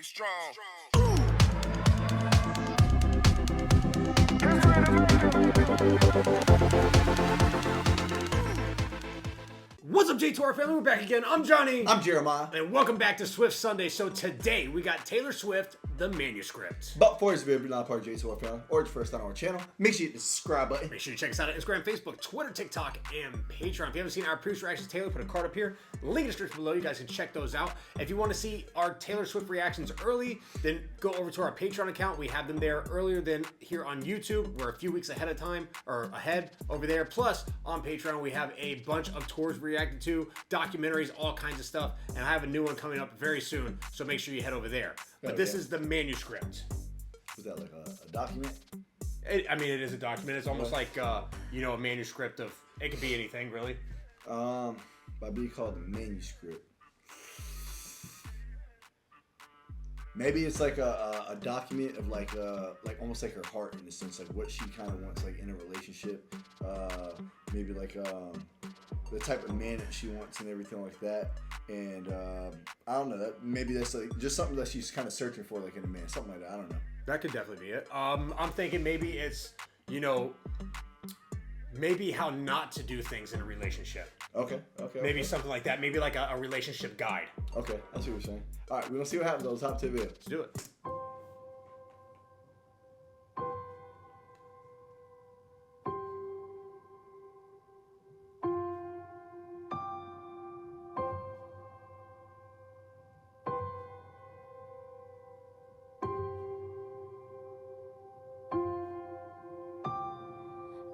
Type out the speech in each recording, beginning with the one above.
strong. What's up, J2R family? We're back again. I'm Johnny. I'm Jeremiah. And welcome back to Swift Sunday. So today we got Taylor Swift, the Manuscript. But before this video, if you're not a part of J2R family or it's your first time on our channel, make sure you hit the subscribe button. Make sure you check us out on Instagram, Facebook, Twitter, TikTok, and Patreon. If you haven't seen our previous reactions, Taylor put a card up here. Link in the description below. You guys can check those out. If you want to see our Taylor Swift reactions early, then go over to our Patreon account. We have them there earlier than here on YouTube. We're a few weeks ahead of time, or ahead over there. Plus, on Patreon, we have a bunch of tours we reacted to, documentaries, all kinds of stuff. And I have a new one coming up very soon, so make sure you head over there. But this is the Manuscript. Was that like a document? I mean, it is a document. It's almost like, you know, a manuscript of, it could be anything, really. By being called the Manuscript. Maybe it's like a document of like almost like her heart in the sense, like what she kind of wants like in a relationship. Maybe like the type of man that she wants and everything like that. And I don't know, that maybe that's like just something that she's kind of searching for, like in a man, something like that. I don't know. That could definitely be it. I'm thinking maybe it's, you know, maybe how not to do things in a relationship. Okay. Maybe something like that. Maybe like a relationship guide. Okay, that's what you're saying. All right, we're gonna see what happens on the top 10 video. Let's do it.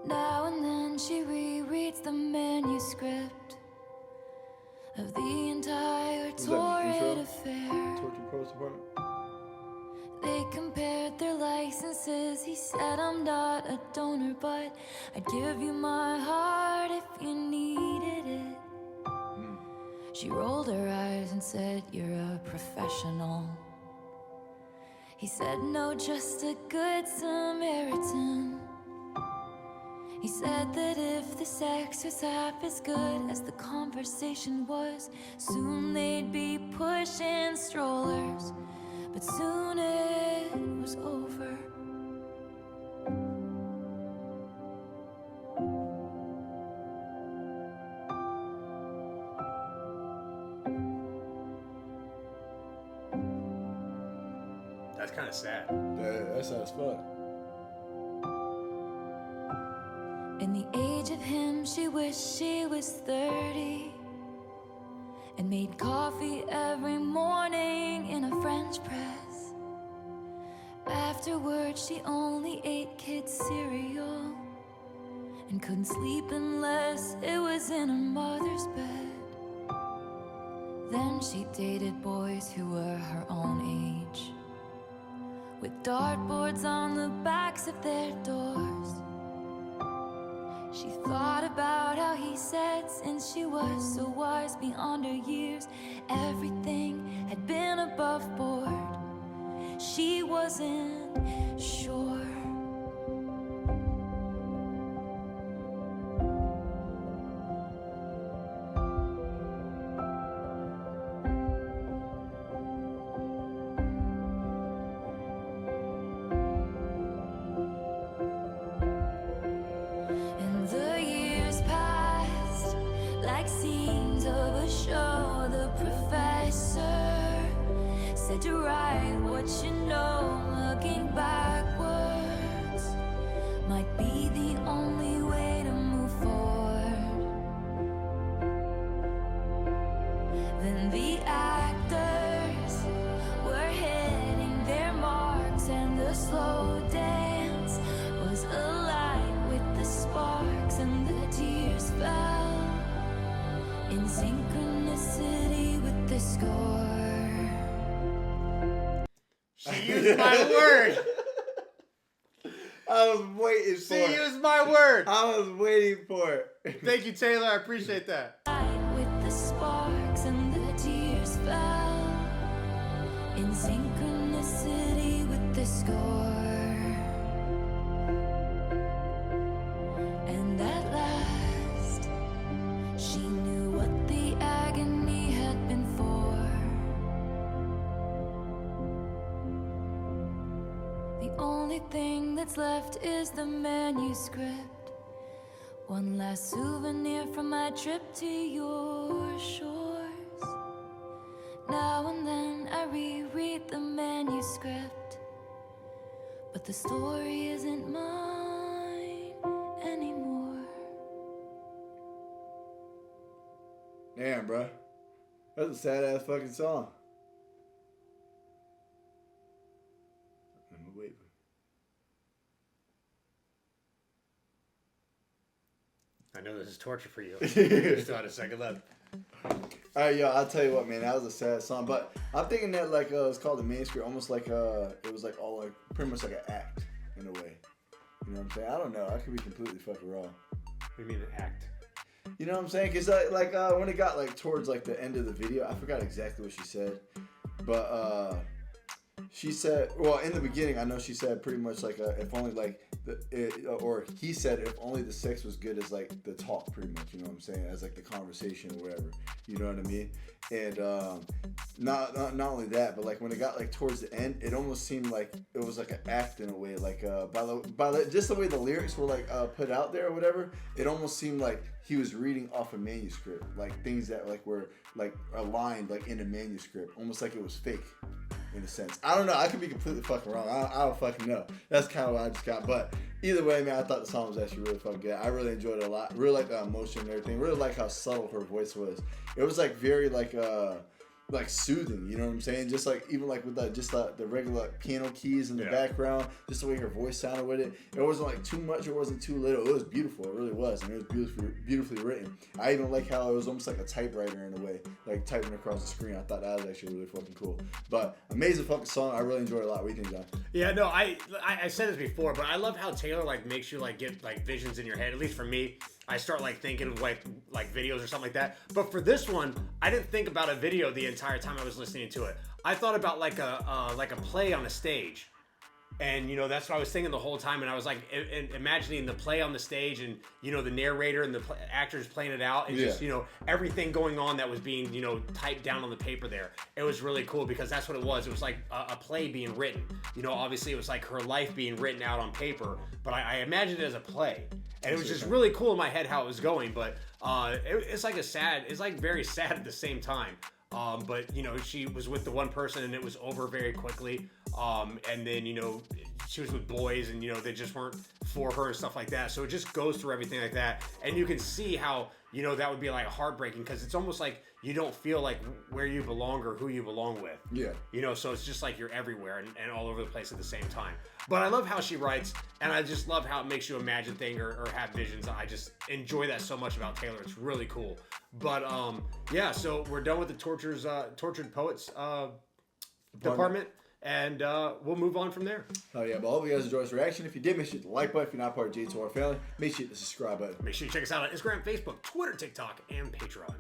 Now and then she rereads the manuscript of the entire torrid affair. Torture Pros Department. They compared their licenses. He said, I'm not a donor, but I'd give you my heart if you needed it. She rolled her eyes and said, you're a professional. He said, no, just a good Samaritan. He said that if the sex was half as good as the conversation was, soon they'd be pushing strollers, but soon it was over. That's kind of sad. Yeah, that sounds fun. In the age of him, she wished she was 30 and made coffee every morning in a French press. Afterwards, she only ate kids' cereal and couldn't sleep unless it was in her mother's bed. Then she dated boys who were her own age, with dartboards on the backs of their doors. She thought about how he said, since she was so wise beyond her years, everything had been above board. She wasn't sure. Like scenes of a show, the professor said to write what you know, looking backwards might be the only way to move forward. Then the actors were hitting their marks, and the slow dance was alight with the sparks, and the tears fell in synchronicity with the score. She used my word. I was waiting for it. She used my word. I was waiting for it. Thank you, Taylor. I appreciate that. With the sparks, and the tears fell in synchronicity with the score. And at last, she knew what the agony had been for. The only thing that's left is the manuscript. One last souvenir from my trip to your shores. Now and then I reread the manuscript, but the story isn't mine anymore. Damn, bro. That's a sad ass fucking song. Let me wait. I know this is torture for you. You still had a second left. Alright, yo, I'll tell you what, man, that was a sad song. But I'm thinking that like it's called the Manuscript, almost like it was like all like pretty much like an act in a way. You know what I'm saying? I don't know. I could be completely fucking wrong. What do you mean an act? You know what I'm saying? Because like when it got like towards like the end of the video, I forgot exactly what she said, but she said, well, in the beginning, I know she said pretty much like if only like or he said if only the sex was good as like the talk, pretty much. You know what I'm saying? As like the conversation or whatever. You know what I mean? And not only that, but like when it got like towards the end, it almost seemed like it was like an act in a way. Like by just the way the lyrics were like put out there or whatever, it almost seemed like he was reading off a manuscript, like things that like were like aligned like in a manuscript, almost like it was fake. In a sense, I don't know. I could be completely fucking wrong. I don't fucking know. That's kind of what I just got. But either way, man, I thought the song was actually really fucking good. I really enjoyed it a lot. Really like the emotion and everything. Really like how subtle her voice was. It was like very like soothing. You know what I'm saying? Just like even like with the regular piano keys in the background, just the way her voice sounded with it. It wasn't like too much. It wasn't too little. It was beautiful. It really was. And it was beautifully written. I even like how it was almost like a typewriter in a way, like typing across the screen. I thought that was actually really fucking cool. But amazing fucking song. I really enjoyed it a lot. What do you think, John? Yeah, no, I said this before, but I love how Taylor like makes you like get like visions in your head. At least for me, I start like thinking of like videos or something like that. But for this one, I didn't think about a video the entire time I was listening to it. I thought about like a play on a stage. And, you know, that's what I was thinking the whole time. And I was like imagining the play on the stage and, you know, the narrator and the actors playing it out. And just, you know, everything going on that was being, you know, typed down on the paper there. It was really cool because that's what it was. It was like a play being written. You know, obviously it was like her life being written out on paper. But I imagined it as a play. And it was just really cool in my head how it was going. But it's like it's like very sad at the same time. But, you know, she was with the one person and it was over very quickly. And then, you know, she was with boys and, you know, they just weren't for her and stuff like that. So it just goes through everything like that. And you can see how, you know, that would be like heartbreaking because it's almost like you don't feel like where you belong or who you belong with. Yeah. You know, so it's just like you're everywhere and all over the place at the same time. But I love how she writes, and I just love how it makes you imagine things or have visions. I just enjoy that so much about Taylor. It's really cool. But yeah, so we're done with the Tortured Poets department. And we'll move on from there. Oh yeah, but I hope you guys enjoyed this reaction. If you did, make sure to hit the like button. If you're not part of J2R family, make sure to hit the subscribe button. Make sure you check us out on Instagram, Facebook, Twitter, TikTok, and Patreon.